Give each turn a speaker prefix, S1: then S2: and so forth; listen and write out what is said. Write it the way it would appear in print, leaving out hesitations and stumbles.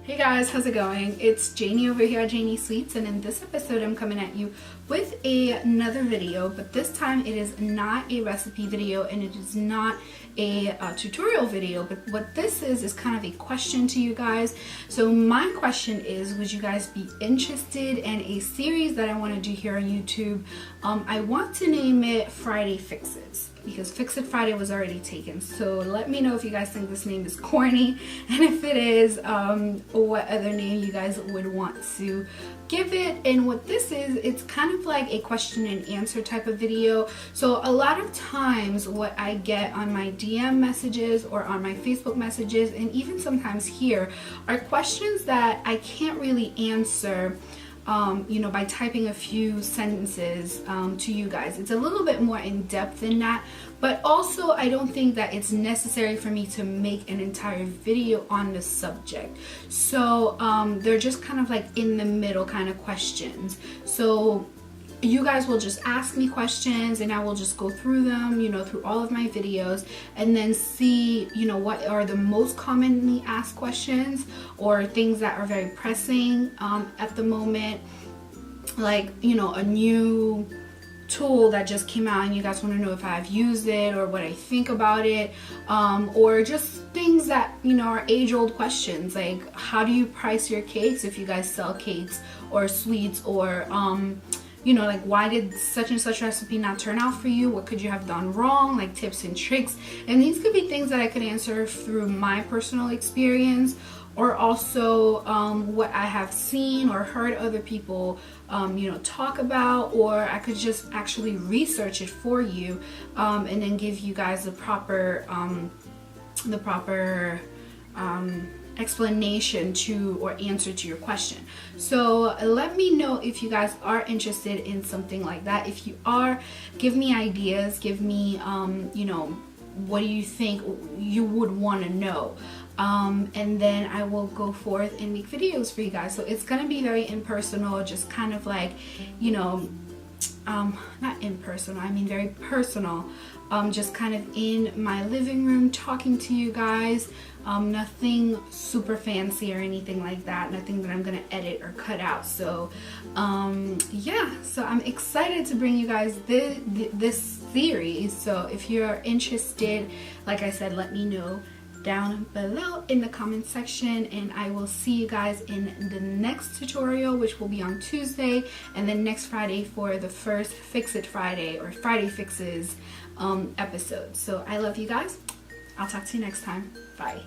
S1: Hey guys, how's it going? It's Janie over here at Janie Sweets, and in this episode I'm coming at you with another video, but this time it is not a recipe video and it is not a tutorial video, but what this is kind of a question to you guys. So my question is, would you guys be interested in a series that I want to do here on YouTube? I want to name it Friday Fixes, because Fix It Friday was already taken. So let me know if you guys think this name is corny, and if it is, what other name you guys would want to give it. And what this is, it's kind of like a question and answer type of video. So a lot of times what I get on my DM messages or on my Facebook messages, and even sometimes here, are questions that I can't really answer by typing a few sentences to you guys. It's a little bit more in depth than that, but also I don't think that it's necessary for me to make an entire video on the subject. So they're just kind of like in the middle kind of questions. So you guys will just ask me questions and I will just go through them, through all of my videos, and then see, what are the most commonly asked questions or things that are very pressing at the moment. Like, a new tool that just came out and you guys want to know if I've used it or what I think about it, or just things that, are age-old questions, like how do you price your cakes if you guys sell cakes or sweets, or like why did such and such recipe not turn out for you? What could you have done wrong? Like tips and tricks. And these could be things that I could answer through my personal experience, or also what I have seen or heard other people talk about, or I could just actually research it for you and then give you guys the proper explanation to or answer to your question. So let me know if you guys are interested in something like that. If you are, give me ideas, give me what do you think you would want to know, and then I will go forth and make videos for you guys. So it's gonna be very impersonal, just kind of like, not impersonal, I mean very personal, just kind of in my living room talking to you guys. Nothing super fancy or anything like that, nothing that I'm gonna edit or cut out. So yeah, so I'm excited to bring you guys this series. So if you're interested, like I said, let me know down below in the comment section, and I will see you guys in the next tutorial, which will be on Tuesday, and then next Friday for the first Fix It Friday or Friday Fixes episode. So I love you guys. I'll talk to you next time. Bye.